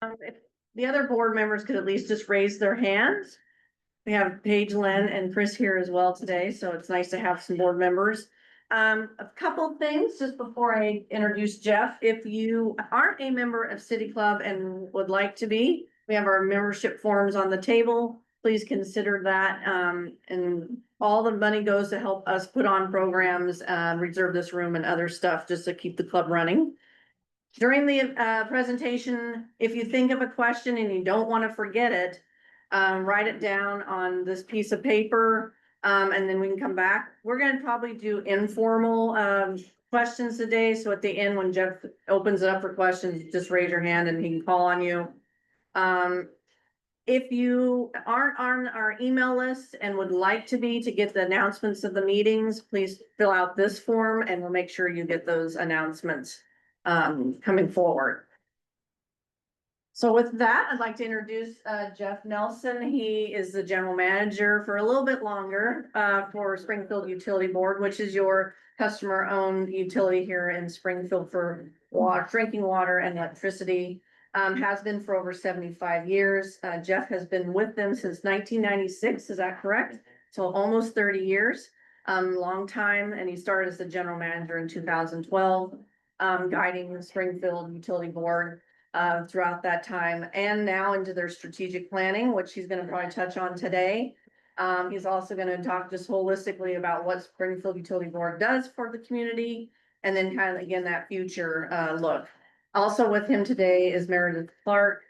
If the other board members could at least just raise their hands. We have Paige, Lynn, and Chris here as well today, so it's nice to have some board members. A couple things just before I introduce Jeff. If you aren't a member of City Club and would like to be, we have our membership forms on the table. Please consider that. And all the money goes to help us put on programs, reserve this room and other stuff just to keep the club running. During the presentation, if you think of a question and you don't want to forget it, write it down on this piece of paper, and then we can come back. We're going to probably do informal questions today. So at the end, when Jeff opens it up for questions, just raise your hand and he can call on you. If you aren't on our email list and would like to be to get the announcements of the meetings, please fill out this form and we'll make sure you get those announcements coming forward. So with that, I'd like to introduce Jeff Nelson. He is the general manager for a little bit longer for Springfield Utility Board, which is your customer-owned utility here in Springfield for water, drinking water and electricity. Has been for over 75 years. Jeff has been with them since 1996. Is that correct? So almost 30 years. Long time, and he started as the general manager in 2012, guiding the Springfield Utility Board throughout that time, and now into their strategic planning, which he's going to probably touch on today. He's also going to talk just holistically about what Springfield Utility Board does for the community, and then kind of again that future look. Also with him today is Meredith Clark.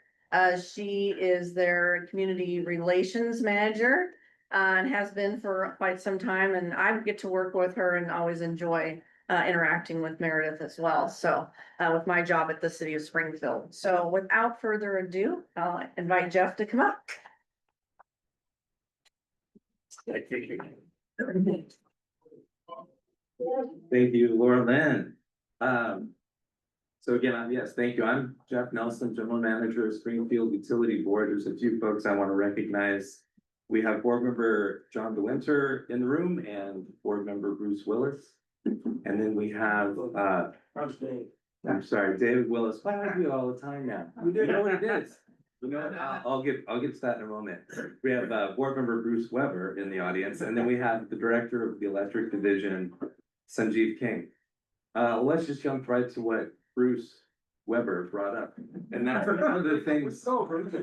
She is their community relations manager and has been for quite some time, and I get to work with her and always enjoy interacting with Meredith as well. So with my job at the city of Springfield. So without further ado, I'll invite Jeff to come up. Thank you, Laura Lynn. So again, yes, thank you. I'm Jeff Nelson, General Manager of Springfield Utility Board. There's a few folks I want to recognize. We have Board Member John DeWinter in the room and Board Member Bruce Willis. And then we have, I'm sorry, David Willis. Why do I do it all the time now? We don't know what it is. You know what? I'll get to that in a moment. We have Board Member Bruce Weber in the audience, and then we have the Director of the Electric Division, Sanjeev King. Let's just jump right to what Bruce Weber brought up, and that's one of the things. One of the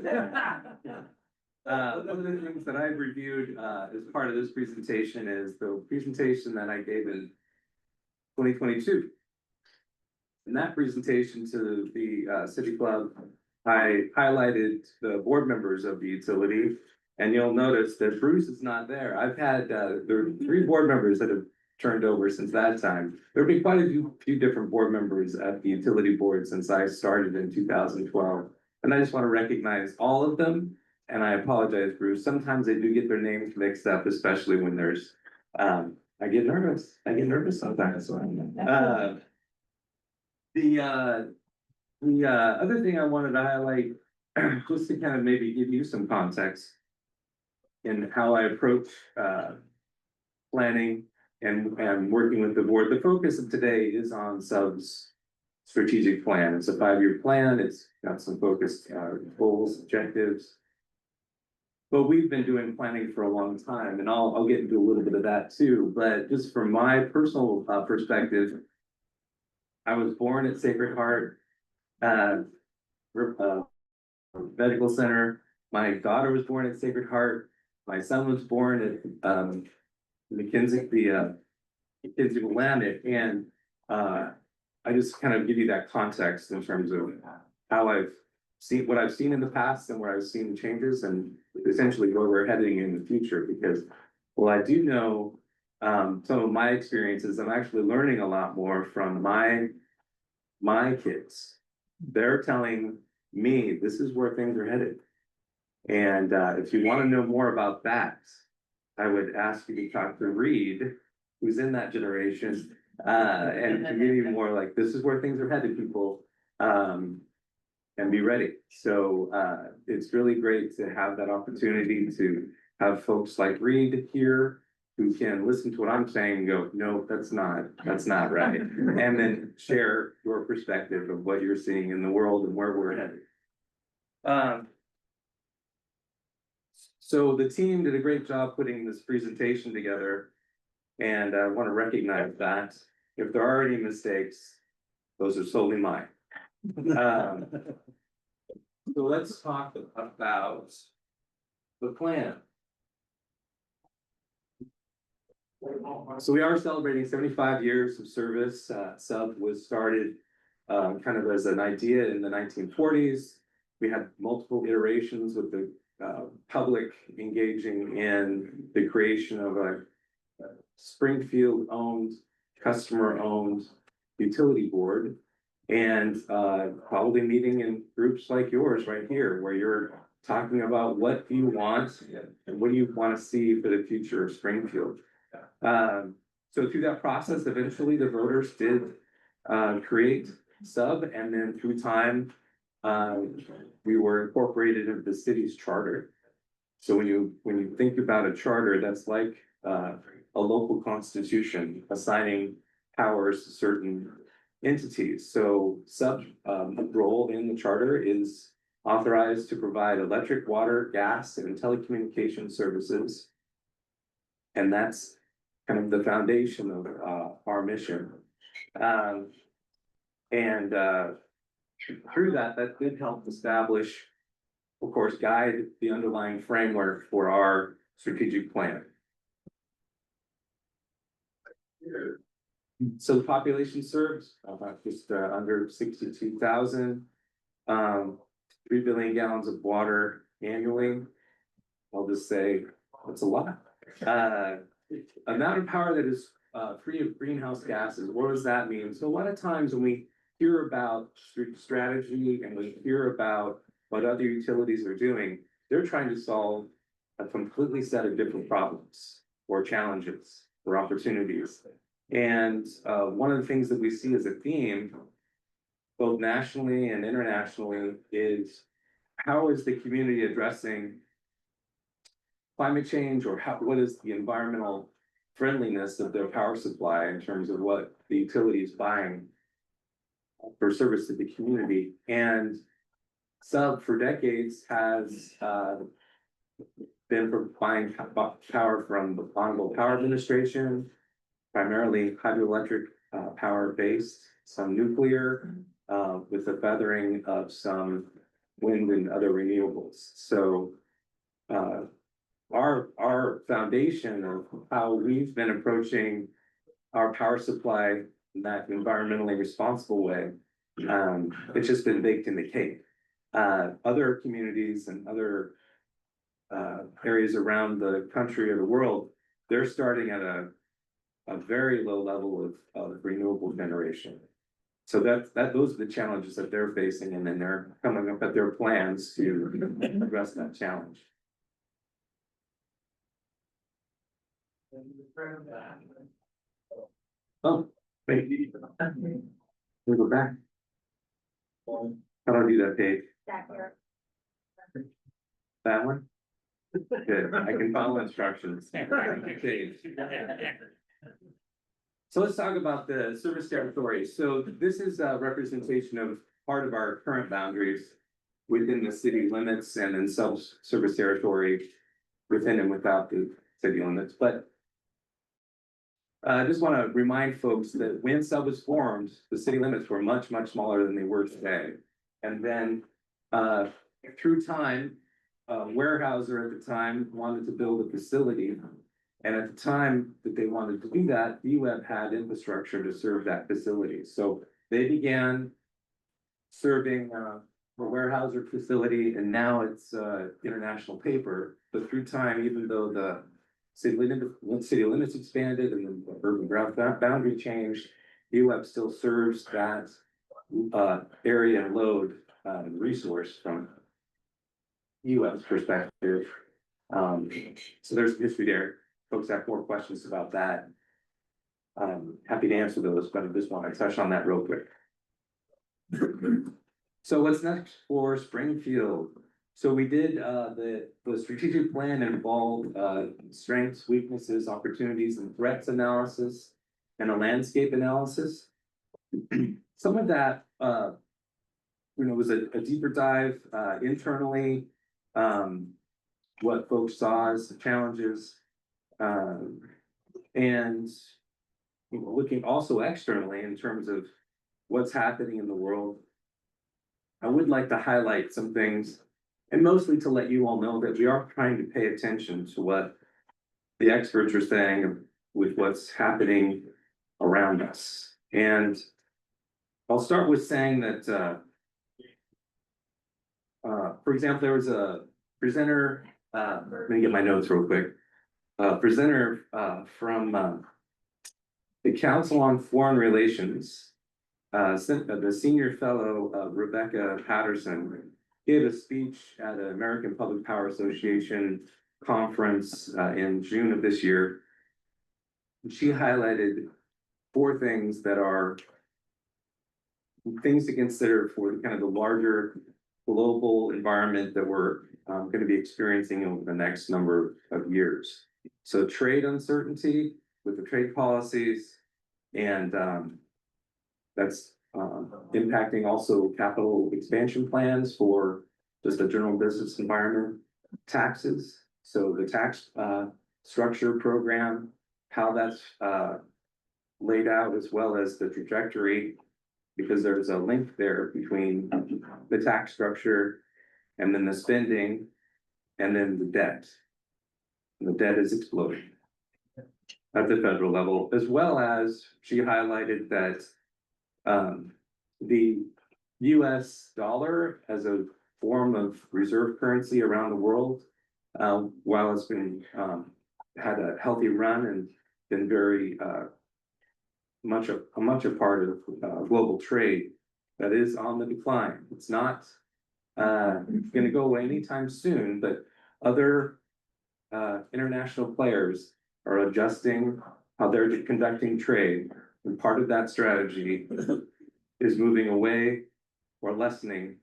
things that I've reviewed as part of this presentation is the presentation that I gave in 2022. In that presentation to the City Club, I highlighted the board members of the utility, and you'll notice that Bruce is not there. I've had there are 3 board members that have turned over since that time. There have been quite a few different board members at the utility board since I started in 2012. And I just want to recognize all of them. And I apologize, Bruce. Sometimes they do get their names mixed up, especially when there's, I get nervous. I get nervous sometimes. The other thing I wanted to highlight, just to kind of maybe give you some context in how I approach planning and working with the board. The focus of today is on SUB's strategic plan. It's a 5-year plan. It's got some focused goals, objectives. But we've been doing planning for a long time, and I'll get into a little bit of that too. But just from my personal perspective, I was born at Sacred Heart Medical Center. My daughter was born at Sacred Heart. My son was born at McKinsey, the McKinsey Willamette, and I just kind of give you that context in terms of how I've seen what I've seen in the past and where I've seen changes, and essentially where we're heading in the future. Because, well, I do know some of my experiences. I'm actually learning a lot more from my kids. They're telling me this is where things are headed, and if you want to know more about that, I would ask you to talk to Reed, who's in that generation, and to give you more like, this is where things are headed, people, and be ready. So it's really great to have that opportunity to have folks like Reed here who can listen to what I'm saying and go, no, that's not right. And then share your perspective of what you're seeing in the world and where we're headed. Um. So the team did a great job putting this presentation together. And I want to recognize that. If there are any mistakes, those are solely mine. Um, So let's talk about the plan. So we are celebrating 75 years of service. Sub was started kind of as an idea in the 1940s. We had multiple iterations with the public engaging in the creation of a Springfield owned, customer owned utility board. And probably meeting in groups like yours right here, where you're talking about what do you want and what do you want to see for the future of Springfield. So through that process, eventually the voters did create Sub, and then through time, we were incorporated into the city's charter. So when you think about a charter, that's like a local constitution assigning powers to certain entities. So Sub role in the charter is authorized to provide electric, water, gas, and telecommunication services. And that's kind of the foundation of our mission. And through that did help establish, of course, guide the underlying framework for our strategic plan. So the population served just under 62,000, 3 billion gallons of water annually. I'll just say that's a lot. Amount of power that is free of greenhouse gases. What does that mean? So a lot of times when we hear about strategy and we hear about what other utilities are doing, they're trying to solve a completely set of different problems or challenges or opportunities. And one of the things that we see as a theme, both nationally and internationally, is how is the community addressing climate change, or what is the environmental friendliness of their power supply in terms of what the utility is buying for service to the community. And Sub for decades has been buying power from the Bonneville Power Administration, primarily hydroelectric power based, some nuclear, with a feathering of some wind and other renewables. So our foundation of how we've been approaching our power supply in that environmentally responsible way, it's just been baked in the cake. Other communities and other areas around the country or the world, they're starting at a very low level of renewable generation. So those are the challenges that they're facing, and then they're coming up with their plans to address that challenge. Oh, wait. We go back. How do I do that, Dave? That one? Good, I can follow instructions. So let's talk about the service territory. So this is a representation of part of our current boundaries within the city limits, and then self-service territory within and without the city limits. But I just want to remind folks that when Sub was formed, the city limits were much, much smaller than they were today. And then through time, Weyerhaeuser at the time wanted to build a facility. And at the time that they wanted to do that, UWEB had infrastructure to serve that facility. So they began serving the Weyerhaeuser facility, and now it's International Paper. But through time, even though the city limits expanded and then the urban boundary changed, UWEB still serves that area and load resource from UWEB's perspective. So there's history there. Folks have more questions about that. Happy to answer those, but I just want to touch on that real quick. So what's next for Springfield? So we did the strategic plan involved strengths, weaknesses, opportunities, and threats analysis, and a landscape analysis. Some of that it was a deeper dive, internally, what folks saw as the challenges. And looking also externally in terms of what's happening in the world. I would like to highlight some things, and mostly to let you all know that we are trying to pay attention to what the experts are saying with what's happening around us. And I'll start with saying that, for example, there was a presenter, let me get my notes real quick. Presenter from the Council on Foreign Relations, the senior fellow, Rebecca Patterson, gave a speech at the American Public Power Association conference in June of this year. She highlighted 4 things that are things to consider for the kind of the larger global environment that we're going to be experiencing over the next number of years. So trade uncertainty with the trade policies, and that's impacting also capital expansion plans for just a general business environment. Taxes, so the tax structure program, how that's laid out, as well as the trajectory, because there's a link there between the tax structure and then the spending and then the debt. And the debt is exploding at the federal level, as well as she highlighted that the US dollar as a form of reserve currency around the world, while it's been had a healthy run and been very much a part of global trade, that is on the decline. It's not going to go away anytime soon, but other international players are adjusting how they're conducting trade, and part of that strategy is moving away or lessening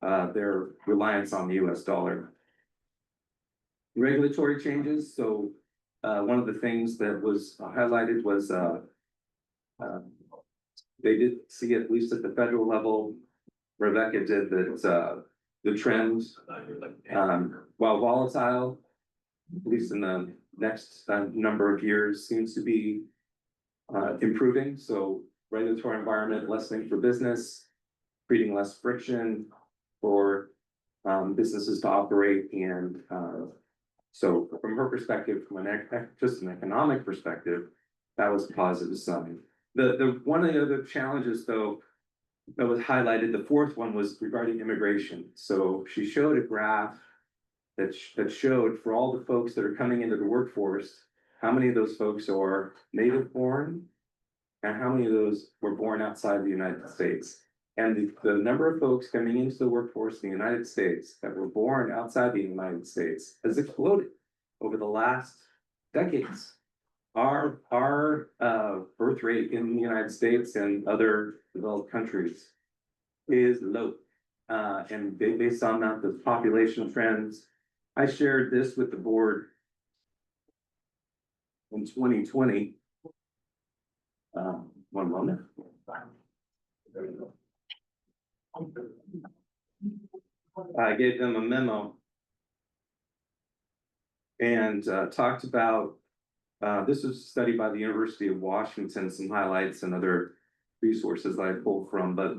their reliance on the US dollar. Regulatory changes, so one of the things that was highlighted was they did see, at least at the federal level, Rebecca did, that the trends, while volatile, at least in the next number of years, seems to be improving. So regulatory environment lessening for business, creating less friction for businesses to operate. And so from her perspective, from just an economic perspective, that was a positive sign. The one of the other challenges, though, that was highlighted, the 4th one, was regarding immigration. So she showed a graph that showed, for all the folks that are coming into the workforce, how many of those folks are native born and how many of those were born outside the United States. And the number of folks coming into the workforce in the United States that were born outside the United States has exploded over the last decades. Our birth rate in the United States and other developed countries is low. And based on that, the population trends, I shared this with the board in 2020. One moment. I gave them a memo and talked about, this was a study by the University of Washington, some highlights and other resources that I pulled from, but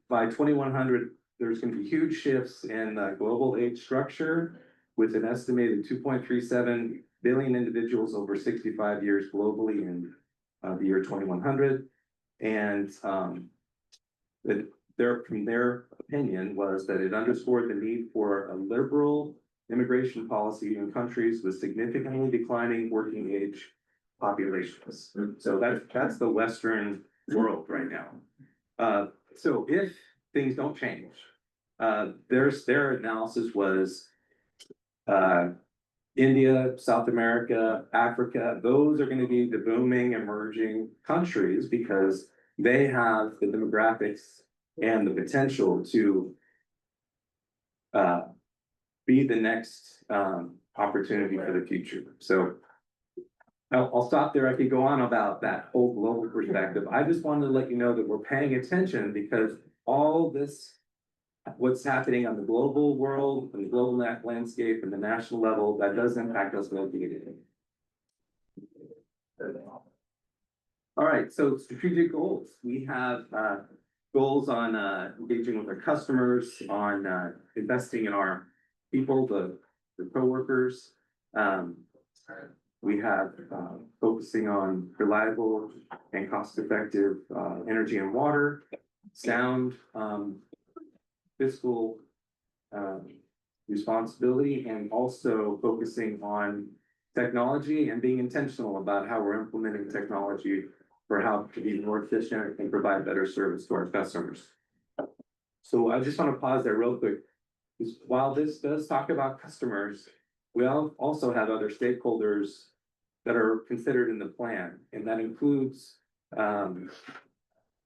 by 2100, there's going to be huge shifts in global age structure, with an estimated 2.37 billion individuals over 65 years globally in the year 2100. And from their opinion was that it underscored the need for a liberal immigration policy in countries with significantly declining working age populations. So that's the Western world right now. So if things don't change, their analysis was India, South America, Africa, those are going to be the booming emerging countries because they have the demographics and the potential to be the next opportunity for the future. So I'll stop there. I could go on about that whole global perspective. I just wanted to let you know that we're paying attention because all this, what's happening on the global world, and the global landscape, and the national level, that does impact us locally. All right, so strategic goals. We have goals on engaging with our customers, on investing in our people, the coworkers. We have focusing on reliable and cost-effective energy and water, sound fiscal responsibility, and also focusing on technology and being intentional about how we're implementing technology for how to be more efficient and provide better service to our customers. So I just want to pause there real quick, because while this does talk about customers, we also have other stakeholders that are considered in the plan, and that includes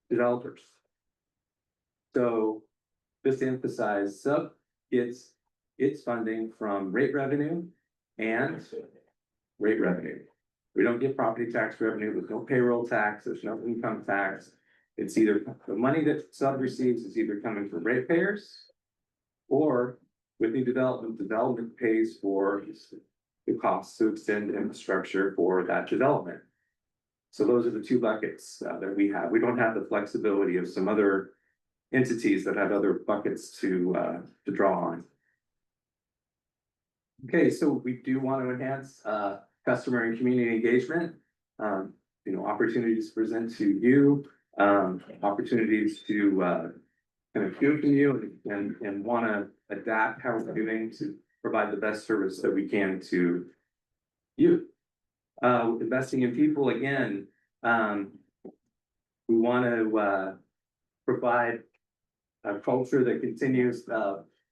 developers. So just to emphasize, SUB gets its funding from rate revenue and rate revenue. We don't get property tax revenue, there's no payroll tax, there's no income tax. It's either the money that SUB receives is either coming from ratepayers, or with new development pays for the costs to extend infrastructure for that development. So those are the two buckets that we have. We don't have the flexibility of some other entities that have other buckets to draw on. Okay, so we do want to enhance customer and community engagement. Opportunities to present to you, opportunities to kind of hear from you and want to adapt how we're doing to provide the best service that we can to you. Investing in people, again, we want to provide a culture that continues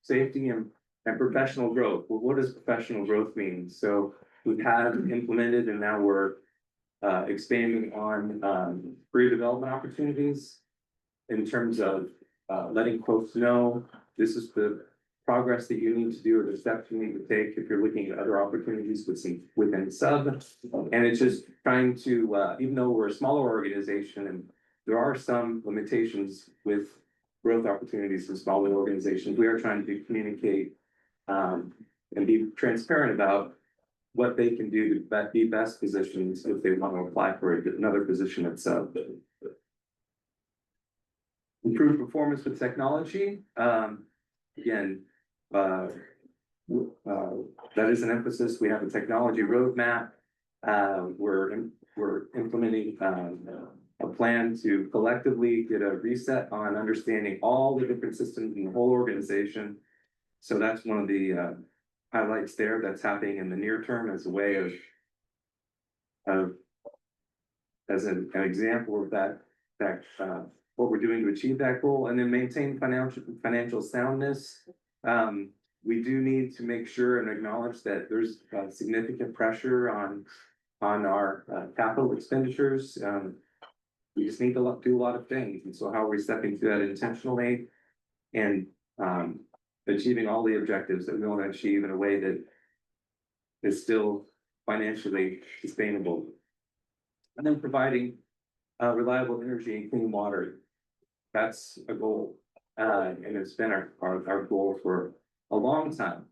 safety and professional growth. Well, what does professional growth mean? So we've had implemented, and now we're expanding on career development opportunities in terms of letting folks know this is the progress that you need to do, or the steps you need to take if you're looking at other opportunities within SUB. And it's just trying to, even though we're a smaller organization and there are some limitations with growth opportunities in smaller organizations, we are trying to communicate and be transparent about what they can do to be best positions if they want to apply for another position at SUB. Improve performance with technology. Again, that is an emphasis. We have a technology roadmap. We're implementing a plan to collectively get a reset on understanding all the different systems in the whole organization. So that's one of the highlights there that's happening in the near term as a way of as an example of that what we're doing to achieve that goal, and then maintain financial soundness. We do need to make sure and acknowledge that there's significant pressure on our capital expenditures. We just need to do a lot of things, and so how are we stepping through that intentionally and achieving all the objectives that we want to achieve in a way that is still financially sustainable, and then providing reliable energy and clean water. That's a goal, and it's been our goal for a long time.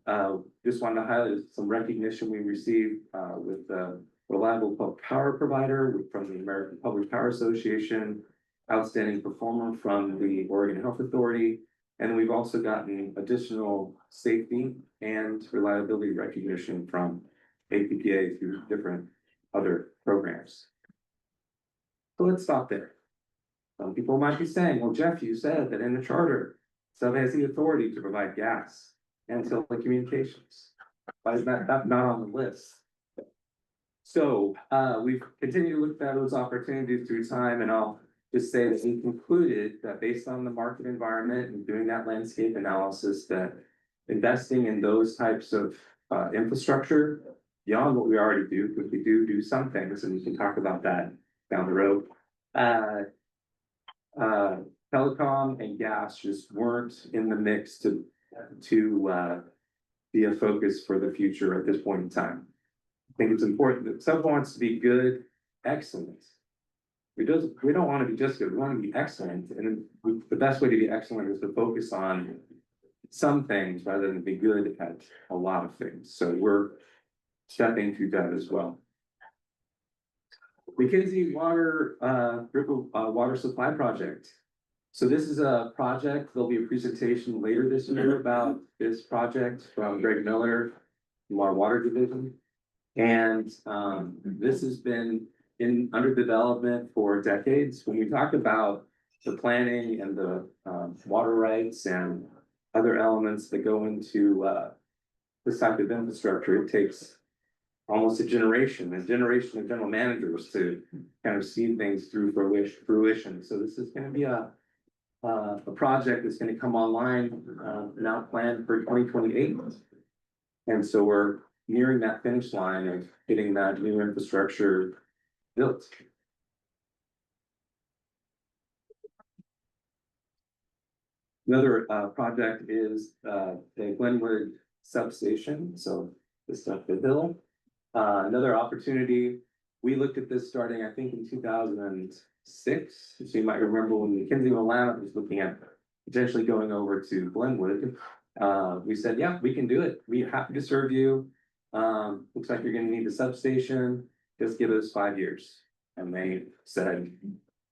Just wanted to highlight some recognition we received with the reliable public power provider from the American Public Power Association, outstanding performer from the Oregon Health Authority, and we've also gotten additional safety and reliability recognition from APPA through different other programs. So let's stop there. Some people might be saying, well, Jeff, you said that in the charter, SUB has the authority to provide gas and telecommunications. Why is that not on the list? So we've continued to look at those opportunities through time, and I'll just say that we concluded that based on the market environment and doing that landscape analysis, that investing in those types of infrastructure beyond what we already do, because we do some things, and we can talk about that down the road. Telecom and gas just weren't in the mix to be a focus for the future at this point in time. I think it's important that SUB wants to be good, excellent, we don't want to be just good, we want to be excellent, and the best way to be excellent is to focus on some things rather than be good at a lot of things, so we're stepping through that as well. McKinsey water supply project. So this is a project, there'll be a presentation later this year about this project from Greg Miller from our water division. And this has been under development for decades. When we talk about the planning and the water rights and other elements that go into this type of infrastructure, it takes almost a generation of general managers to kind of see things through fruition. So this is gonna be a project that's gonna come online, now planned for 2028. And so we're nearing that finish line of getting that new infrastructure built. Another project is the Glenwood substation, so this up the hill. Another opportunity, we looked at this starting, I think, in 2006. So you might remember when McKinsey Willamette was looking at potentially going over to Glenwood. We said, yeah, we can do it. We're happy to serve you. Looks like you're gonna need the substation. Just give us 5 years. And they said,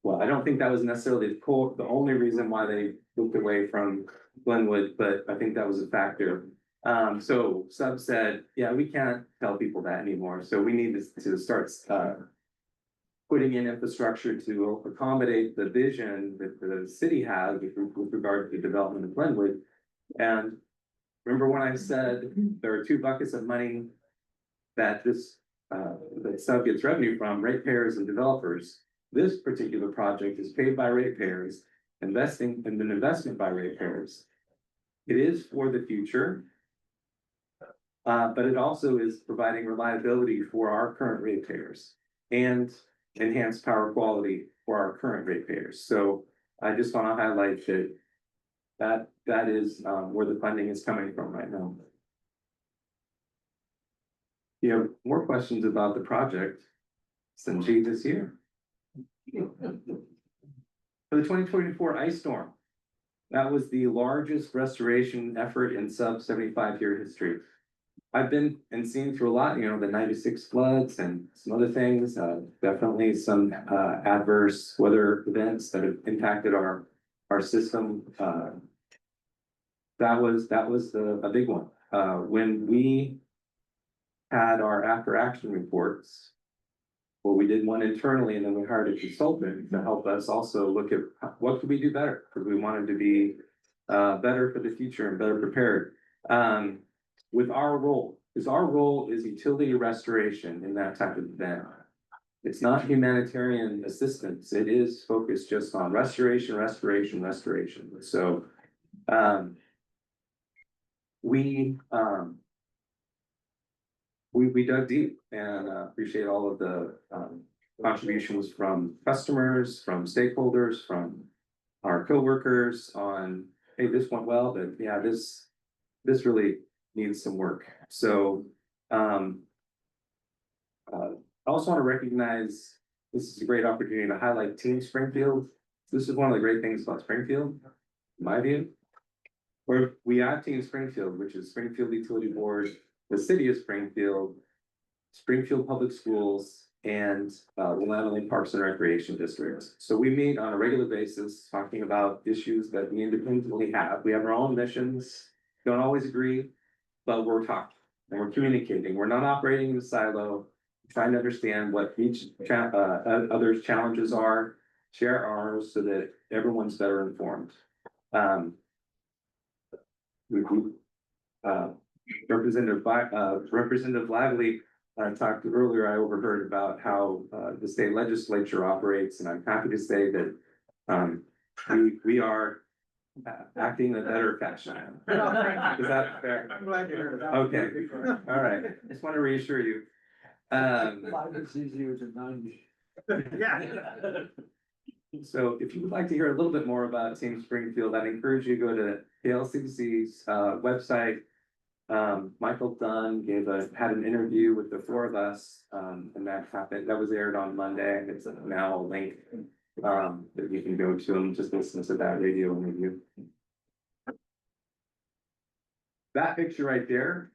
well, I don't think that was necessarily the only reason why they looked away from Glenwood, but I think that was a factor. So Sub said, yeah, we can't tell people that anymore. So we need to start putting in infrastructure to accommodate the vision that the city has with regard to the development of Glenwood. And remember when I said there are 2 buckets of money that that Sub gets revenue from, ratepayers and developers. This particular project is paid by ratepayers, investing in an investment by ratepayers. It is for the future. But it also is providing reliability for our current ratepayers and enhanced power quality for our current ratepayers. So I just want to highlight that is where the funding is coming from right now. If you have more questions about the project, Sanjeev is here. For the 2024 ice storm, that was the largest restoration effort in Sub 75-year history. I've been and seen through a lot, the 96 floods and some other things, definitely some adverse weather events that have impacted our system. That was a big one. When we had our after action reports, well, we did one internally and then we hired a consultant to help us also look at what could we do better, because we wanted to be better for the future and better prepared. With our role, because our role is utility restoration in that type of event. It's not humanitarian assistance. It is focused just on restoration. So we dug deep and appreciate all of the contributions from customers, from stakeholders, from our coworkers on, hey, this went well, but yeah, this really needs some work. So I also want to recognize, this is a great opportunity to highlight Team Springfield. This is one of the great things about Springfield, in my view. Where we have Team Springfield, which is Springfield Utility Board, the city of Springfield, Springfield Public Schools, and Willamette Parks and Recreation Districts. So we meet on a regular basis talking about issues that we independently have. We have our own missions, don't always agree, but we're talking and we're communicating. We're not operating in a silo, trying to understand what each other's challenges are, share ours so that everyone's better informed. Representative Lively talked earlier, I overheard about how the state legislature operates, and I'm happy to say that we are acting in a better fashion. Is that fair? I'm glad you heard that. Okay, all right, just want to reassure you. It's easier to 90. Yeah. So if you would like to hear a little bit more about Team Springfield, I'd encourage you to go to KLCC's website. Michael Dunn had an interview with the four of us, and that happened, that was aired on Monday, and it's now a link. That you can go to and just listen to that radio interview. That picture right there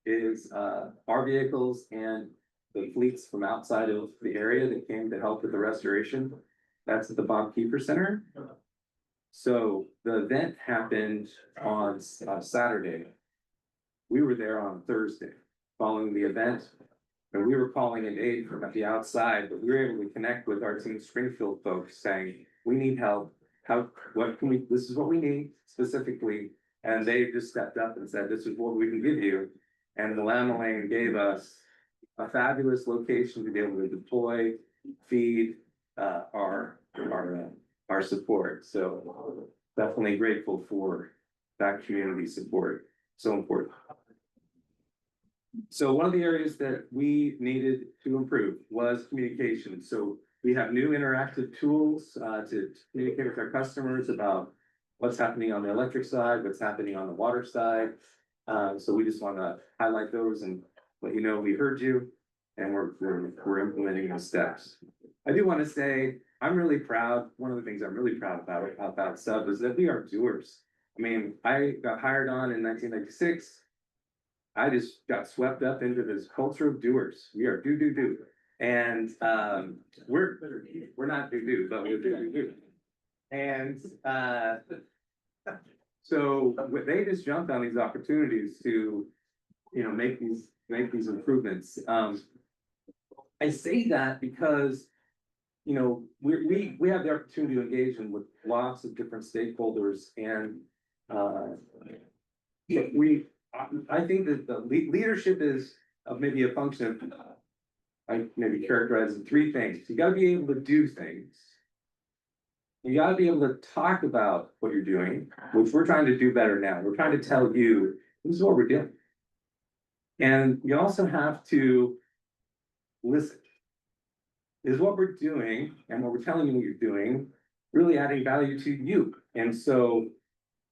is our vehicles and the fleets from outside of the area that came to help with the restoration. That's at the Bob Kiefer Center. So the event happened on Saturday. We were there on Thursday following the event. And we were calling in aid from the outside, but we were able to connect with our team Springfield folks saying, we need help. What can we, this is what we need specifically. And they just stepped up and said, this is what we can give you. And the Lamb Lane gave us a fabulous location to be able to deploy, feed our support. So definitely grateful for that community support. So important. So one of the areas that we needed to improve was communication. So we have new interactive tools to communicate with our customers about what's happening on the electric side, what's happening on the water side. So we just want to highlight those and let you know we heard you, and we're implementing those steps. I do want to say I'm really proud. One of the things I'm really proud about Sub is that we are doers. I mean, I got hired on in 1996. I just got swept up into this culture of doers. We are do. And we're not do, but we're do. And so they just jumped on these opportunities to, make these improvements. I say that because, we have the opportunity to engage with lots of different stakeholders, and I think that the leadership is maybe a function of, I maybe characterize it three things. You gotta be able to do things. You gotta be able to talk about what you're doing, which we're trying to do better now. We're trying to tell you, this is what we're doing. And you also have to listen. Is what we're doing and what we're telling you what you're doing really adding value to you? And so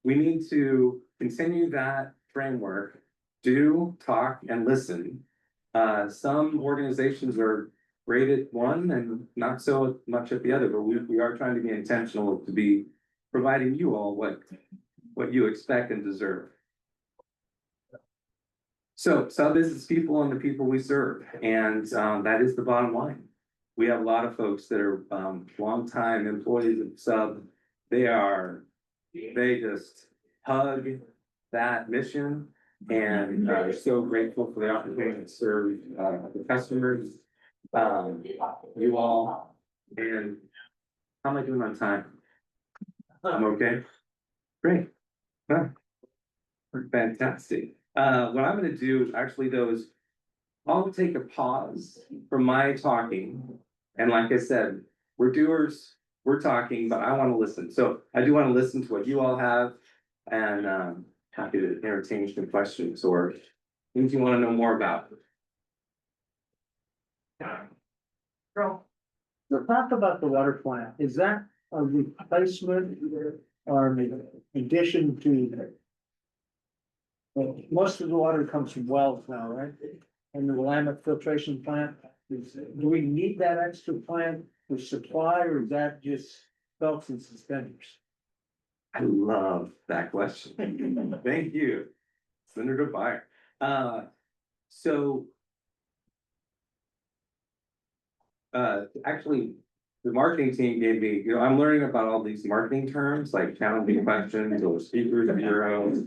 we need to continue that framework, do, talk, and listen. Some organizations are great at one and not so much at the other, but we are trying to be intentional to be providing you all what you expect and deserve. So Sub is the people and the people we serve, and that is the bottom line. We have a lot of folks that are longtime employees of Sub. They just hug that mission, and are so grateful for the opportunity to serve the customers, you all. And how am I doing on time? I'm okay. Great. Huh. Fantastic. What I'm gonna do actually though is I'll take a pause from my talking. And like I said, we're doers, we're talking, but I want to listen. So I do want to listen to what you all have, and happy to entertain some questions or things you want to know more about. So talk about the water plant. Is that a replacement or an addition to? Most of the water comes from wells now, right? And the Willamette filtration plant, do we need that extra plant for supply, or is that just belts and suspenders? I love that question. Thank you, Senator Byer. Actually, the marketing team gave me, I'm learning about all these marketing terms like challenging questions or speakers bureaus.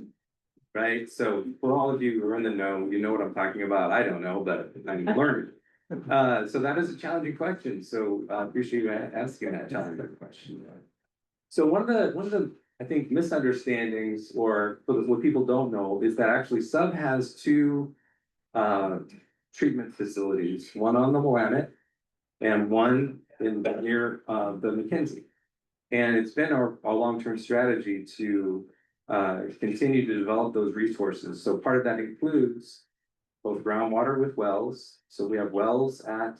Right, so for all of you who are in the know, you know what I'm talking about. I don't know, but I'm learning. So that is a challenging question. So I appreciate you asking that challenging question. So one of the I think misunderstandings, or what people don't know, is that actually Sub has two treatment facilities, one on the Willamette and one near the McKenzie. And it's been our long-term strategy to continue to develop those resources. So part of that includes both groundwater with wells. So we have wells at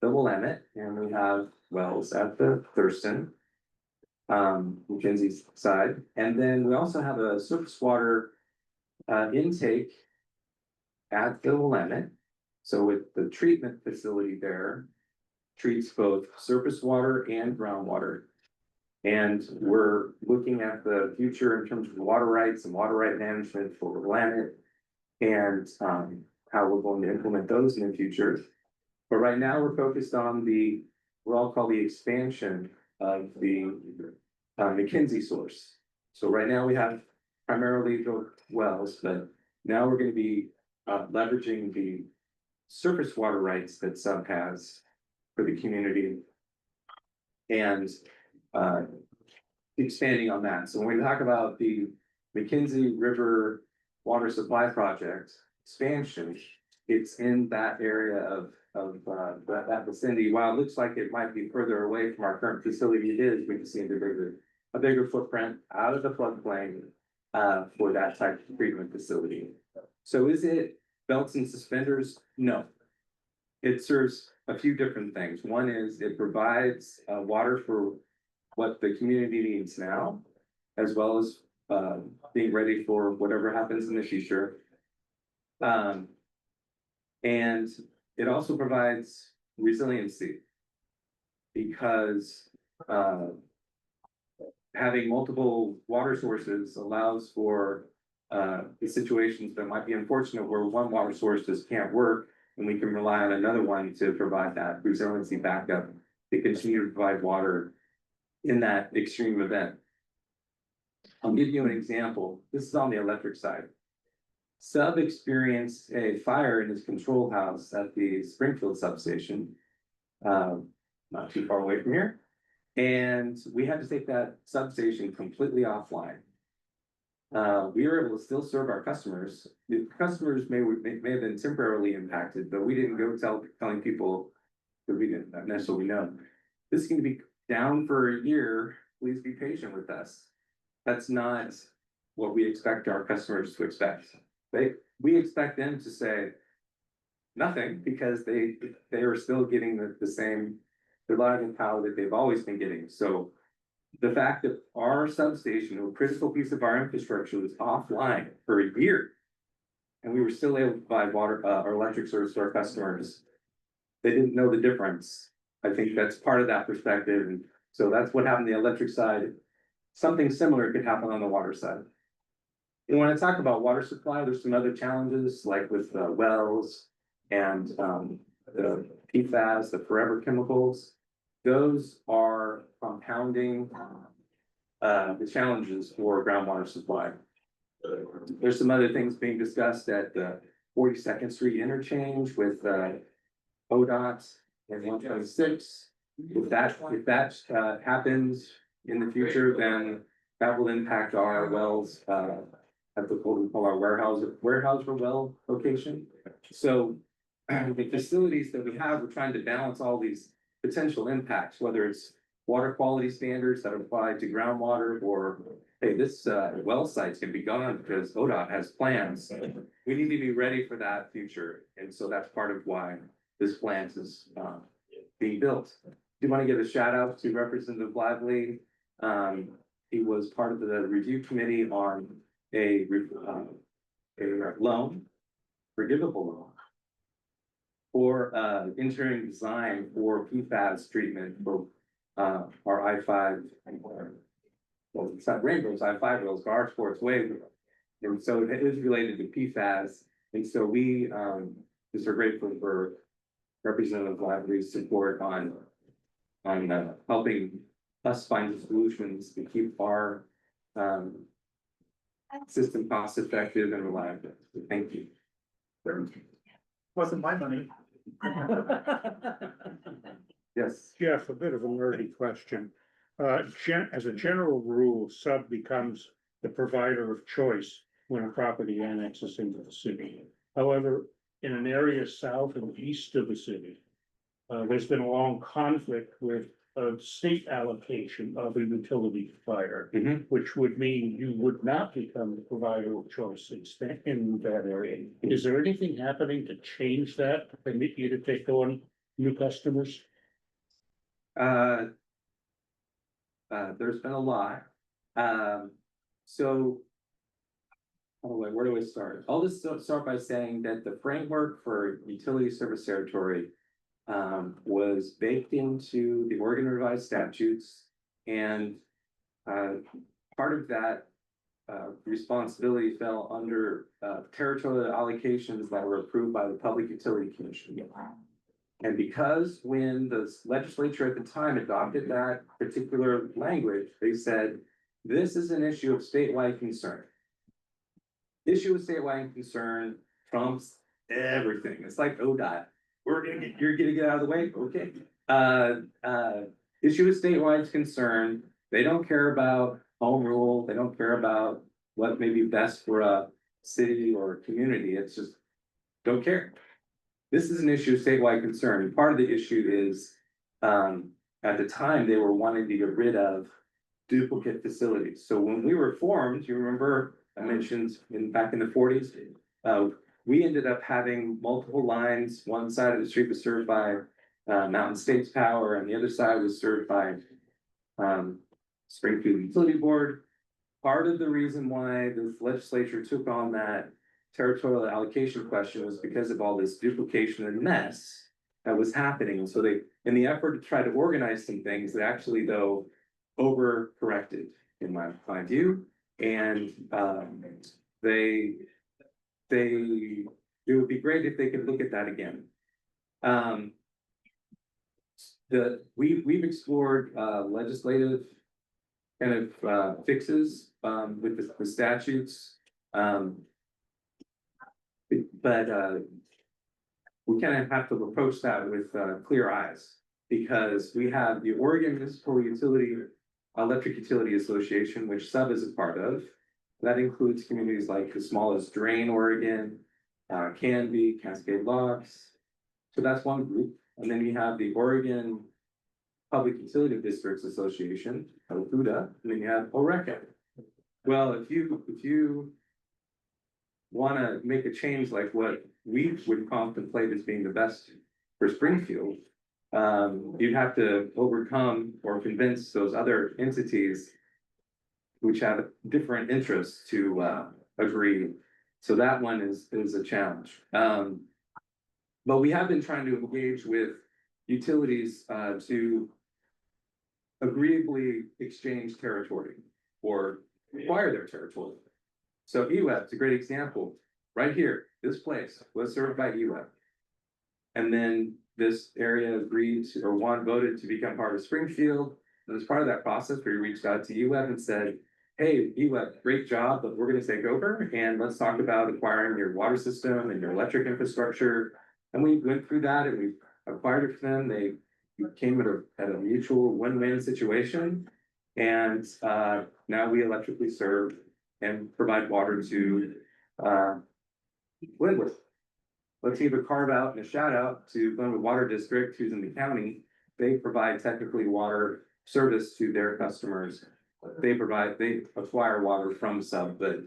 the Willamette, and we have wells at the Thurston, McKenzie's side. And then we also have a surface water intake at the Willamette. So with the treatment facility there, treats both surface water and groundwater. And we're looking at the future in terms of water rights and water right management for the Willamette. And how we're going to implement those in the future. But right now, we're focused on what I'll call the expansion of the McKinsey source. So right now we have primarily the wells, but now we're going to be leveraging the surface water rights that Sub has for the community and expanding on that. So when we talk about the McKinsey River Water Supply Project expansion, it's in that area of that vicinity. While it looks like it might be further away from our current facility, it is. We just need a bigger footprint out of the floodplain for that type of treatment facility. So is it belts and suspenders? No. It serves a few different things. One is it provides water for what the community needs now, as well as being ready for whatever happens in the future. And it also provides resiliency because having multiple water sources allows for the situations that might be unfortunate where one water source just can't work and we can rely on another one to provide that resiliency backup to continue to provide water in that extreme event. I'll give you an example. This is on the electric side. Sub experienced a fire in his control house at the Springfield substation, not too far away from here. And we had to take that substation completely offline. We were able to still serve our customers. The customers may have been temporarily impacted, but we didn't go telling people that we didn't necessarily know. This is going to be down for a year. Please be patient with us. That's not what we expect our customers to expect. We expect them to say nothing because they are still getting the same reliable power that they've always been getting. So the fact that our substation, a critical piece of our infrastructure, was offline for a year, and we were still able to provide water or electric service to our customers, they didn't know the difference. I think that's part of that perspective, and so that's what happened on the electric side. Something similar could happen on the water side. And when I talk about water supply, there's some other challenges like with wells and the PFAS, the forever chemicals. Those are compounding the challenges for groundwater supply. There's some other things being discussed at the 42nd Street interchange with ODOT and 126. If that happens in the future, then that will impact our wells at what we call our warehouse for well location. So the facilities that we have, we're trying to balance all these potential impacts, whether it's water quality standards that apply to groundwater, or hey, this well site's gonna be gone because ODOT has plans. We need to be ready for that future, and so that's part of why this plant is being built. Do you want to give a shout out to Representative Lively? He was part of the review committee on a loan, forgivable loan, for engineering design for PFAS treatment for our I-5, well, it's not Rainbow's I-5 rails, but our sports wave. And so it is related to PFAS. And so we just are grateful for Representative Lively's support on helping us find solutions to keep our system cost effective and reliable. So thank you. Wasn't my money. Yes. Jeff, a bit of a nerdy question. As a general rule, Sub becomes the provider of choice when a property annexes into the city. However, in an area south and east of the city, there's been a long conflict with a state allocation of a utility provider, which would mean you would not become the provider of choice in that area. Is there anything happening to change that, to permit you to take on new customers? There's been a lot. So where do I start? I'll just start by saying that the framework for utility service territory was baked into the Oregon revised statutes, and part of that responsibility fell under territorial allocations that were approved by the Public Utility Commission. And because when the legislature at the time adopted that particular language, they said, this is an issue of statewide concern. Issue of statewide concern trumps everything. It's like ODOT. You're gonna get out of the way, okay? Issue of statewide concern. They don't care about home rule. They don't care about what may be best for a city or community. It's just don't care. This is an issue of statewide concern. And part of the issue is, at the time, they were wanting to get rid of duplicate facilities. So when we were formed, you remember I mentioned back in the 40s, we ended up having multiple lines. One side of the street was served by Mountain States Power, and the other side was served by Springfield Utility Board. Part of the reason why the legislature took on that territorial allocation question was because of all this duplication and mess that was happening. And so they, in the effort to try to organize some things, they actually though overcorrected in my view. And it would be great if they could look at that again. We've explored legislative kind of fixes with the statutes. But we kind of have to approach that with clear eyes, because we have the Oregon Municipal Electric Utility Association, which Sub is a part of. That includes communities like as small as Drain, Oregon, Canby, Cascade Locks. So that's one group. And then you have the Oregon Public Utility Districts Association, OPUDA, and then you have ORECA. Well, if you want to make a change like what we would contemplate as being the best for Springfield, you'd have to overcome or convince those other entities which have different interests to agree. So that one is a challenge. But we have been trying to engage with utilities to agreeably exchange territory or acquire their territory. So EWEB is a great example. Right here, this place was served by EWEB. And then this area agreed or voted to become part of Springfield. And as part of that process, we reached out to EWEB and said, hey, EWEB, great job, but we're going to take over and let's talk about acquiring your water system and your electric infrastructure. And we went through that and we acquired it from them. They came at a mutual win-win situation. And now we electrically serve and provide water to Glenwood. Let's give a carve out and a shout out to Glenwood Water District, who's in the county. They provide technically water service to their customers. They acquire water from Sub, but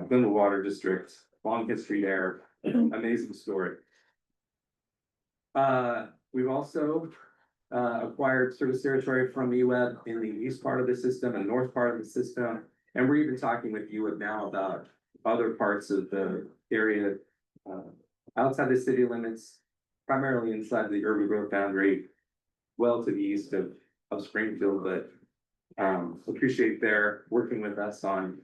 Glenwood Water District, long history there, amazing story. We've also acquired service territory from EWEB in the east part of the system and north part of the system. And we're even talking with EWEB now about other parts of the area outside the city limits, primarily inside the urban growth boundary, well to the east of Springfield, but appreciate their working with us on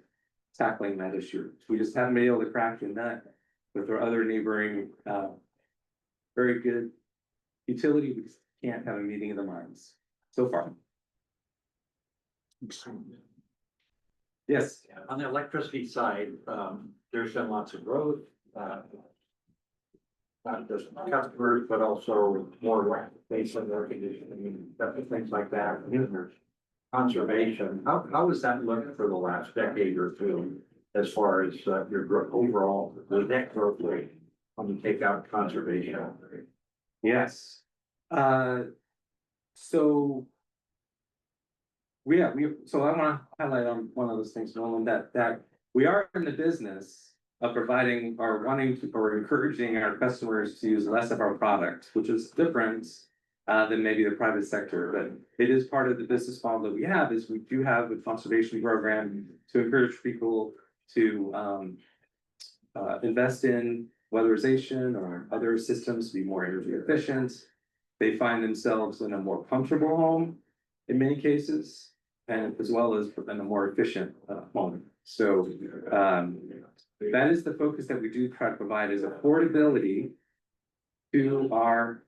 tackling that issue. We just haven't been able to crack the nut with our other neighboring very good utility. We just can't have a meeting of the minds so far. Yes. On the electricity side, there's been lots of growth. Not just customers, but also more basin air conditioning, things like that. There's conservation. How has that looked for the last decade or two as far as your overall, the net growth rate when you take out conservation? Yes. So I want to highlight on one of those things, Nolan, that we are in the business of providing or wanting to or encouraging our customers to use less of our product, which is different than maybe the private sector. But it is part of the business model that we have. Is we do have a conservation program to encourage people to, invest in weatherization or other systems to be more energy efficient. They find themselves in a more comfortable home in many cases, and as well as in a more efficient, home. So, that is the focus that we do try to provide, is affordability to our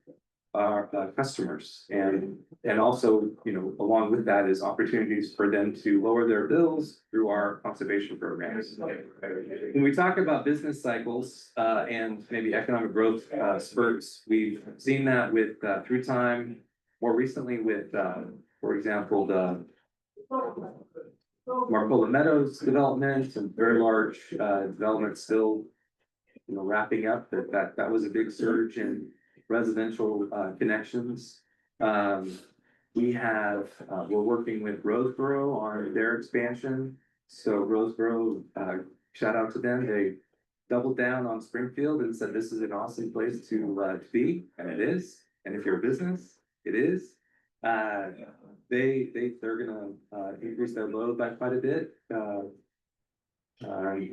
customers. And also, you know, along with that is opportunities for them to lower their bills through our conservation programs. When we talk about business cycles, and maybe economic growth, spurts, we've seen that with, through time, more recently with, for example, the Marcola Meadows development and very large, development still, you know, wrapping up. That was a big surge in residential, connections. We have, we're working with Roseboro on their expansion. So Roseboro, shout out to them. They doubled down on Springfield and said, this is an awesome place to be, and it is. And if you're a business, it is. They're gonna, increase their load by quite a bit. I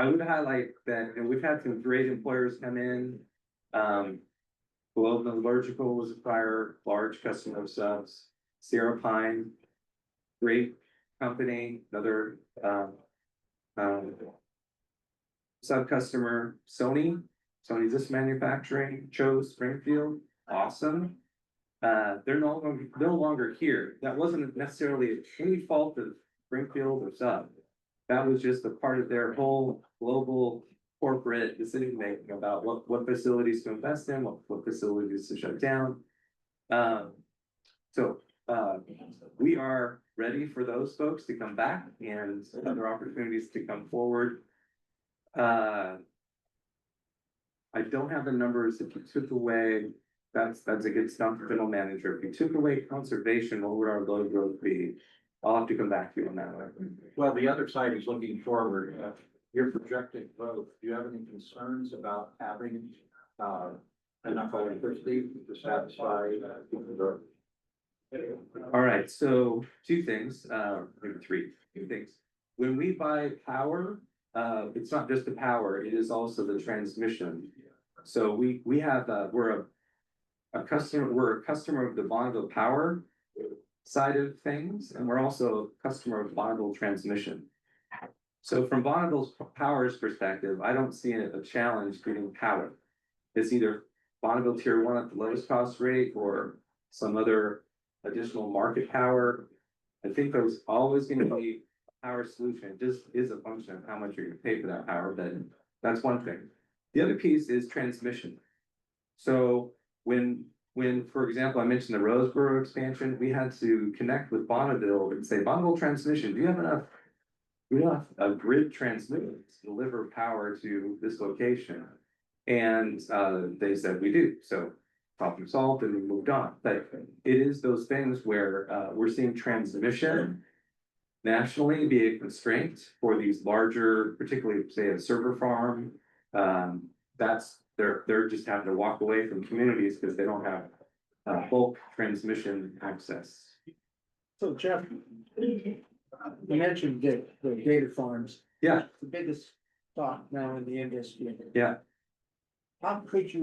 would highlight that, and we've had some great employers come in. Globe Metallurgical was a prior large customer of subs. Sierra Pine, great company, another, sub customer. Sony's this manufacturing chose Springfield, awesome. They're no longer here. That wasn't necessarily any fault of Springfield or sub. That was just a part of their whole global corporate decision making about what facilities to invest in, what facilities to shut down. So we are ready for those folks to come back and other opportunities to come forward. I don't have the numbers. If you took away, that's a good stuff for general manager. If you took away conservation, what would our load growth be? I'll have to come back to you on that one. Well, the other side is looking forward. You're projecting growth. Do you have any concerns about having, enough electricity to satisfy, the growth? All right, so two things, maybe two things. When we buy power, it's not just the power, it is also the transmission. So we have, we're a customer of the Bonneville Power side of things, and we're also a customer of Bonneville Transmission. So from Bonneville Power's perspective, I don't see a challenge getting power. It's either Bonneville Tier 1 at the lowest cost rate or some other additional market power. I think there's always gonna be a power solution. It just is a function of how much you're gonna pay for that power, but that's one thing. The other piece is transmission. So when, for example, I mentioned the Roseboro expansion, we had to connect with Bonneville and say, Bonneville Transmission, do you have enough? We have a grid transmission to deliver power to this location. And they said we do, so problem solved and we moved on. But it is those things where we're seeing transmission nationally be a constraint for these larger, particularly say a server farm. They're just having to walk away from communities because they don't have bulk transmission access. So Jeff, you mentioned the data farms. Yeah. The biggest thought now in the industry. Yeah. How would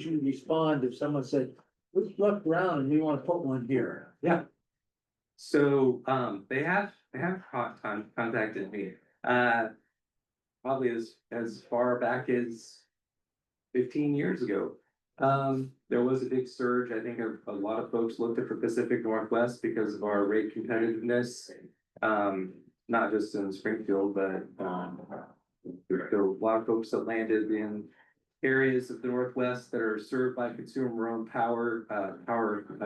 you respond if someone said, let's look around and we want to put one here? Yeah. So, they have contacted me, probably as far back as 15 years ago. There was a big surge. I think a lot of folks looked at the Pacific Northwest because of our rate competitiveness. Not just in Springfield, but, there were a lot of folks that landed in areas of the Northwest that are served by consumer-owned power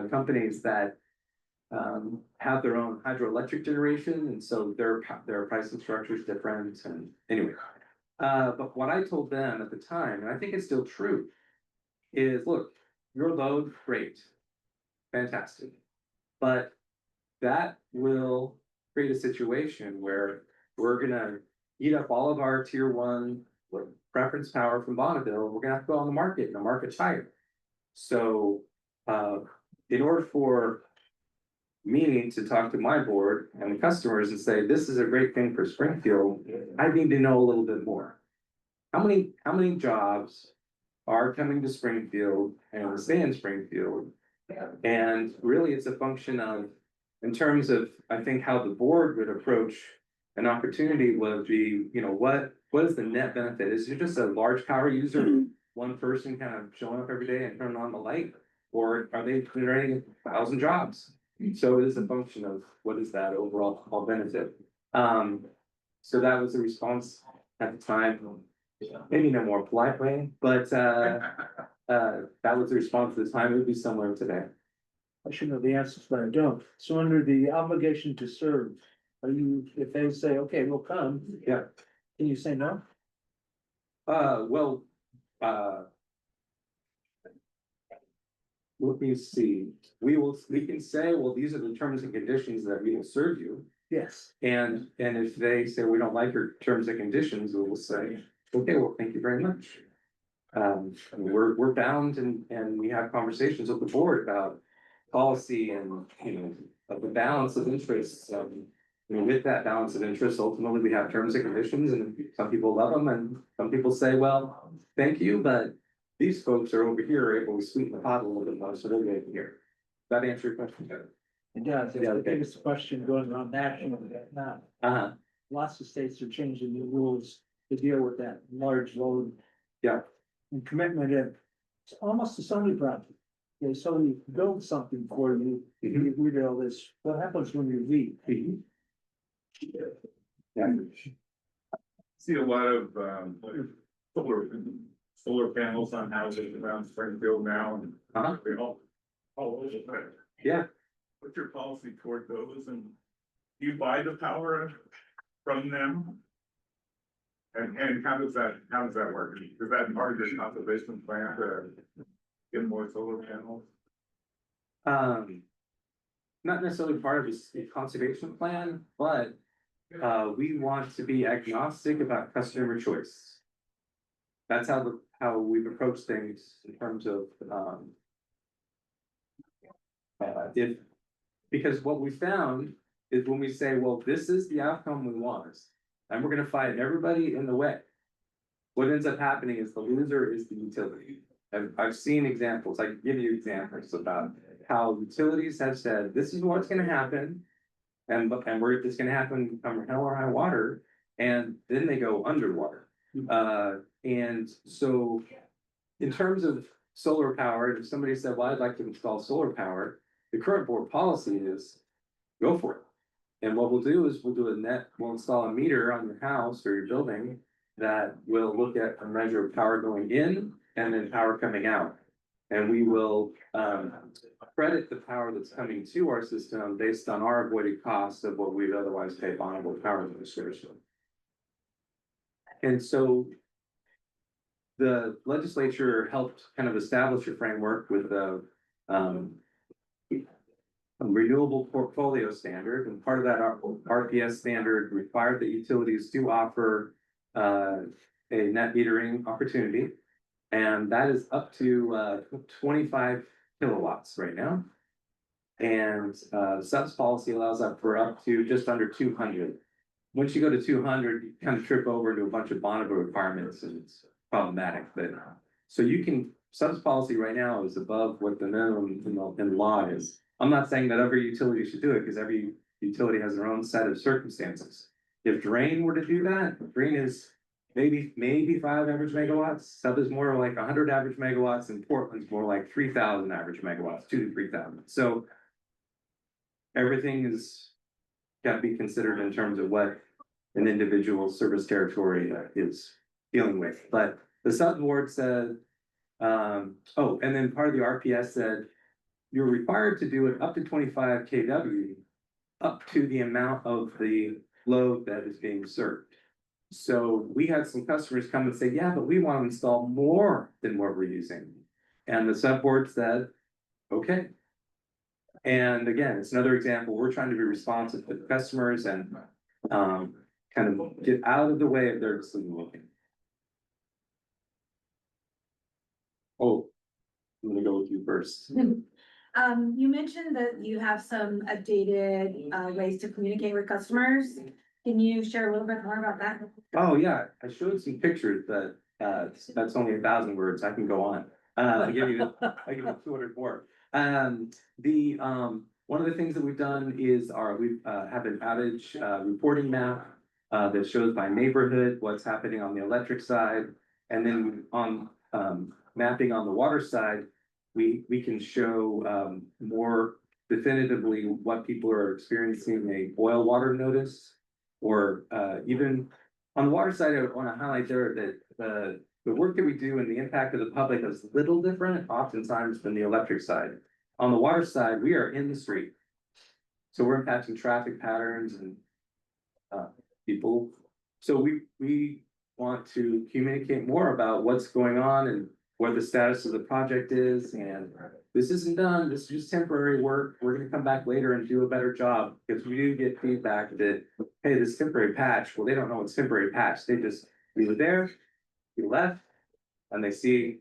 companies that have their own hydroelectric generation, and so their pricing structure is different. And anyway, but what I told them at the time, and I think it's still true, is look, your load, great, fantastic, but that will create a situation where we're gonna eat up all of our tier 1 preference power from Bonneville. We're gonna have to go on the market, and the market's higher. So in order for meeting to talk to my board and the customers and say, this is a great thing for Springfield. I need to know a little bit more. How many jobs are coming to Springfield and will stay in Springfield? And really, it's a function of, in terms of, I think, how the board would approach an opportunity would be, what is the net benefit? Is it just a large power user, one person kind of showing up every day and turning on the light? Or are they generating 1,000 jobs? So it is a function of what is that overall benefit? So that was the response at the time, maybe in a more polite way, but that was the response at the time. It would be similar today. I should know the answers, but I don't. So under the obligation to serve, if they say, okay, we'll come, Yeah. can you say no? Well, let me see. We can say, well, these are the terms and conditions that we will serve you. Yes. And if they say we don't like your terms and conditions, we will say, okay, well, thank you very much. We're bound and we have conversations with the board about policy and, of the balance of interests. With that balance of interest, ultimately we have terms and conditions, and some people love them and some people say, well, thank you, but these folks are over here able to sweeten the pot a little bit more, so they're going here. That answer your question? It does. It's Yeah, the okay. biggest question going on nationally now. Uh-huh, Lots of states are changing the rules to deal with that large load. Yeah. And commitment in, it's almost a Sony project. They Sony build something for you, you read all this, what happens when you leave? mhm. Yeah. See a lot of solar panels on houses around Springfield now and Uh-huh. they all over the place. Yeah. What's your policy toward those, and do you buy the power from them? And how does that work? Is that part of your conservation plan to get more solar panels? Not necessarily part of the conservation plan, but we want to be agnostic about customer choice. That's how we've approached things in terms of because what we found is when we say, well, this is the outcome we want, and we're gonna fight everybody in the way. What ends up happening is the loser is the utility. And I've seen examples, I can give you examples about how utilities have said, this is what's gonna happen. And it's gonna happen come hell or high water, and then they go underwater. And so in terms of solar power, if somebody said, well, I'd like to install solar power, the current board policy is go for it. And what we'll do is we'll install a meter on your house or your building that will look at a measure of power going in and then power coming out. And we will credit the power that's coming to our system based on our avoided costs of what we'd otherwise pay bondable power administration. And so the legislature helped kind of establish a framework with a renewable portfolio standard, and part of that RPS standard required that utilities do offer a net metering opportunity. And that is up to 25 kilowatts right now. And the subs policy allows up to just under 200. Once you go to 200, you kind of trip over into a bunch of bondable requirements, and it's problematic. But so subs policy right now is above what the minimum in law is. I'm not saying that every utility should do it, because every utility has their own set of circumstances. If Drain were to do that, Drain is maybe 5 average megawatts, sub is more like 100 average megawatts, and Portland's more like 3,000 average megawatts, 2,000 to 3,000. So everything is got to be considered in terms of what an individual service territory is dealing with. But the sub board said, and then part of the RPS said, you're required to do it up to 25 kW, up to the amount of the load that is being served. So we had some customers come and say, yeah, but we want to install more than what we're using. And the sub board said, okay. And again, it's another example. We're trying to be responsive to the customers and kind of get out of the way of their decision making. Oh, I'm gonna go with you first. You mentioned that you have some updated, ways to communicate with customers. Can you share a little bit more about that? Oh, yeah, I showed some pictures, but, that's only 1,000 words, I can go on. I'll give you 200 more. One of the things that we've done is we have an outage, reporting map. That shows by neighborhood what's happening on the electric side, and then on, mapping on the water side. We can show, more definitively what people are experiencing, a boil water notice. Or, even on the water side, I want to highlight there that the work that we do and the impact of the public is a little different oftentimes than the electric side. On the water side, we are in the street. So we're impacting traffic patterns and people. So we want to communicate more about what's going on and what the status of the project is, and this isn't done, this is just temporary work, we're gonna come back later and do a better job, because we do get feedback that, hey, this temporary patch, well, they don't know it's temporary patch, they just leave it there, you left, and they see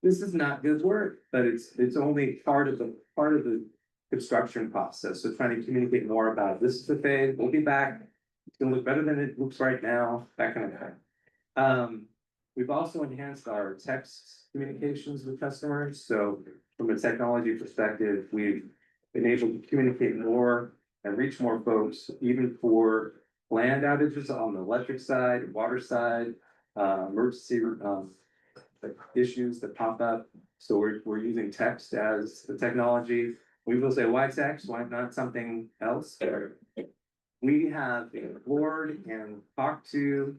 this is not good work, but it's only part of the construction process, so trying to communicate more about this is the phase, we'll be back, it's gonna look better than it looks right now, that kind of thing. We've also enhanced our text communications with customers, so from a technology perspective, we've been able to communicate more and reach more folks, even for land outages on the electric side, water side, emergency, issues that pop up. So we're using text as the technology. We will say, why text? Why not something else? We have explored and talked to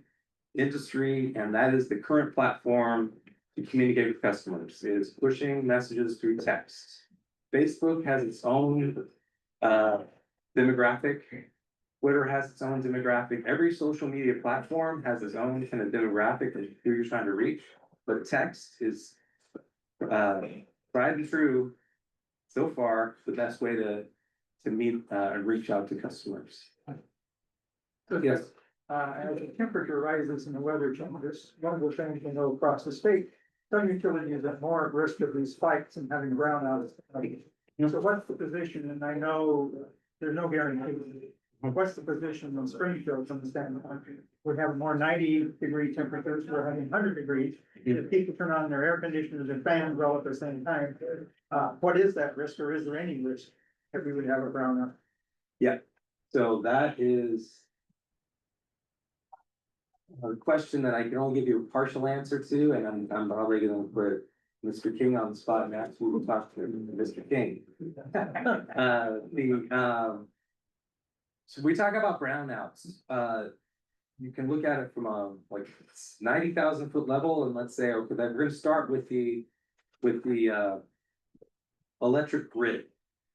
industry, and that is the current platform to communicate with customers, is pushing messages through text. Facebook has its own demographic. Twitter has its own demographic. Every social media platform has its own kind of demographic of who you're trying to reach. But text is tried and true so far the best way to meet and reach out to customers. Yes. As the temperature rises and the weather changes, one of the things we know across the state, some utilities are more at risk of these spikes and having brownouts. So what's the position, and I know there's no guarantee, what's the position on Springfield from the standpoint? We have more 90-degree temperatures, we're having 100 degrees, if people turn on their air conditioners and fans all at the same time. What is that risk, or is there any risk if we would have a brownout? Yeah, so that is a question that I can only give you a partial answer to, and I'm probably gonna put Mr. King on the spot next. We will talk to Mr. King. So we talk about brownouts. You can look at it from a like 90,000 foot level, and let's say, okay, we're gonna start with the electric grid.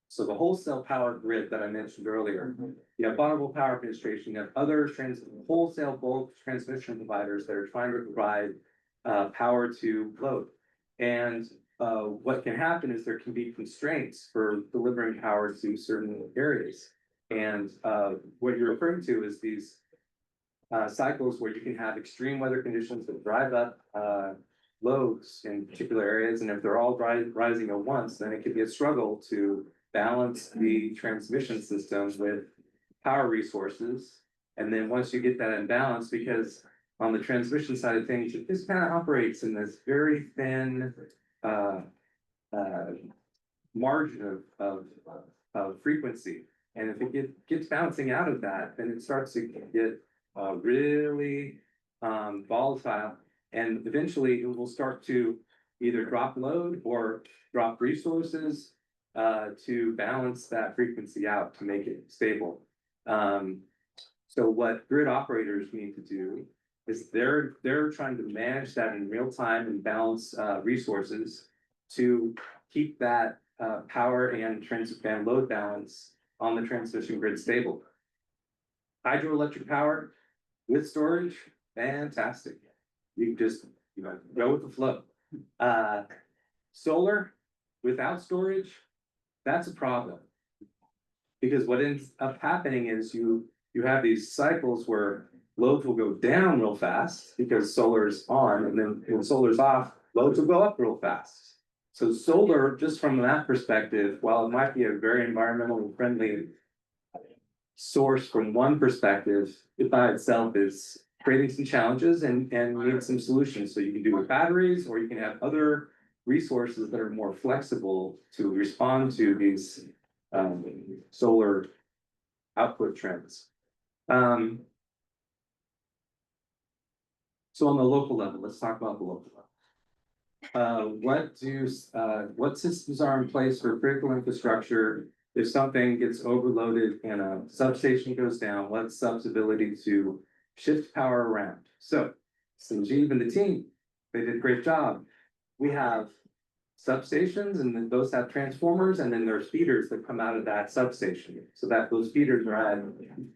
So the wholesale power grid that I mentioned earlier, you have vulnerable power administration, you have other wholesale bulk transmission providers that are trying to provide power to load. And what can happen is there can be constraints for delivering power to certain areas. And what you're referring to is these cycles where you can have extreme weather conditions that drive up loads in particular areas. And if they're all rising at once, then it could be a struggle to balance the transmission system with power resources. And then once you get that in balance, because on the transmission side of things, it just kind of operates in this very thin margin of frequency. And if it gets bouncing out of that, then it starts to get really volatile. And eventually it will start to either drop load or drop resources to balance that frequency out to make it stable. So what grid operators need to do is they're trying to manage that in real time and balance resources to keep that power and load balance on the transmission grid stable. Hydroelectric power with storage, fantastic. You can just go with the flow. Solar without storage, that's a problem. Because what ends up happening is you have these cycles where loads will go down real fast because solar's on, and then when solar's off, loads will go up real fast. So solar, just from that perspective, while it might be a very environmentally friendly source from one perspective, it by itself is creating some challenges and needs some solutions. So you can do with batteries, or you can have other resources that are more flexible to respond to these solar output trends. So on the local level, let's talk about the local level. What systems are in place for critical infrastructure? If something gets overloaded and a substation goes down, what's sub's ability to shift power around? So Sanjeev and the team, they did a great job. We have substations, and then those have transformers, and then there's feeders that come out of that substation. So that those feeders are at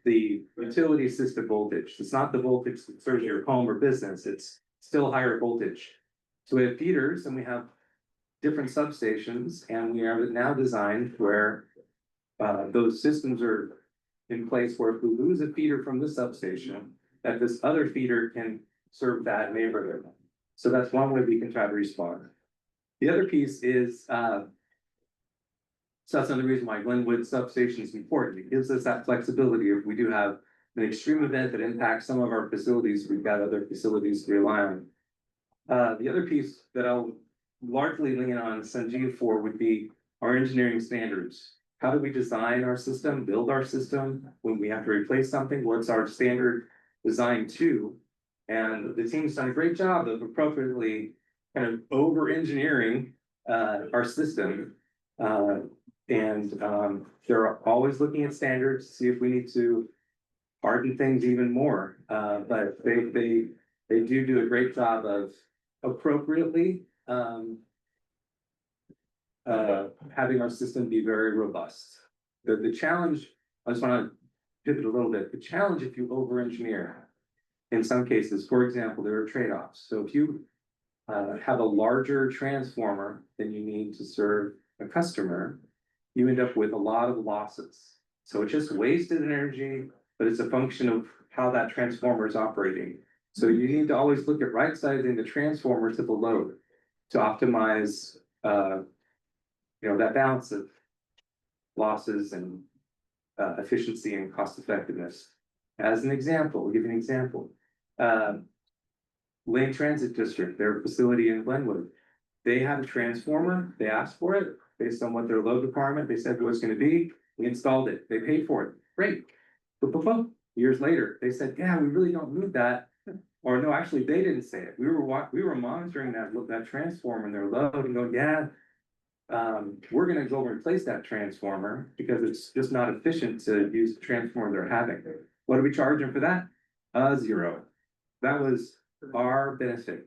the utility system voltage. It's not the voltage that serves your home or business, it's still higher voltage. So we have feeders and we have different substations, and we are now designed where those systems are in place where if we lose a feeder from the substation, that this other feeder can serve that neighborhood. So that's one way we can try to respond. The other piece is, so that's another reason why Glenwood substation is important. It gives us that flexibility. If we do have an extreme event that impacts some of our facilities, we've got other facilities to rely on. The other piece that I'll largely lean on Sanjeev for would be our engineering standards. How do we design our system, build our system? When we have to replace something, what's our standard design to? And the team's done a great job of appropriately kind of over-engineering our system. They're always looking at standards to see if we need to harden things even more. But they do a great job of appropriately having our system be very robust. The challenge, I just want to pivot a little bit. The challenge if you over-engineer, in some cases, for example, there are trade-offs. So if you have a larger transformer than you need to serve a customer, you end up with a lot of losses. So it's just wasted energy, but it's a function of how that transformer is operating. So you need to always look at right sizing the transformer to the load to optimize, that balance of losses and efficiency and cost effectiveness. As an example, we'll give you an example. Lane Transit District, their facility in Glenwood, they had a transformer, they asked for it based on what their load requirement, they said it was gonna be, we installed it, they paid for it, great. But years later, they said, yeah, we really don't need that. Or no, actually, they didn't say it, we were monitoring that transformer and their load and going, yeah, we're gonna go replace that transformer because it's just not efficient to use the transformer they're having. What are we charging for that? $0. That was our benefit,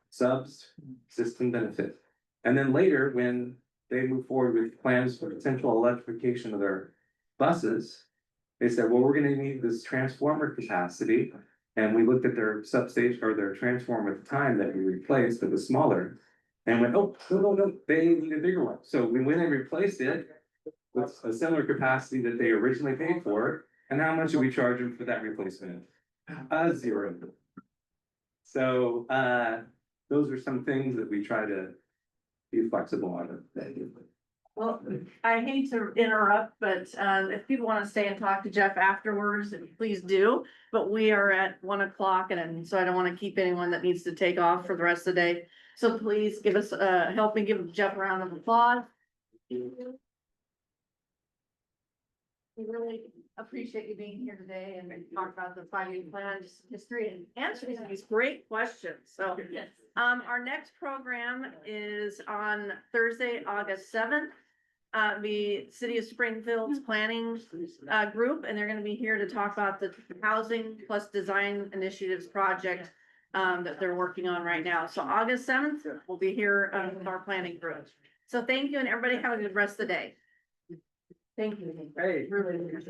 subs, system benefit. And then later, when they move forward with plans for potential electrification of their buses, they said, well, we're gonna need this transformer capacity. And we looked at their substation or their transformer at the time that we replaced that was smaller. And went, oh, no, they need a bigger one. So we went and replaced it with a similar capacity that they originally paid for. And how much are we charging for that replacement? $0. So those are some things that we try to be flexible on. Well, I hate to interrupt, but if people want to stay and talk to Jeff afterwards, please do. But we are at 1 o'clock, and so I don't want to keep anyone that needs to take off for the rest of the day. So please give us, help me give Jeff a round of applause. We really appreciate you being here today and talk about the 5-year plan, just history and answering these great questions. So, our next program is on Thursday, August 7th. The City of Springfield's planning group, and they're going to be here to talk about the housing plus design initiatives project that they're working on right now. So August 7th, we'll be here with our planning group. So thank you, and everybody have a good rest of the day. Thank you. Hey. Really appreciate it.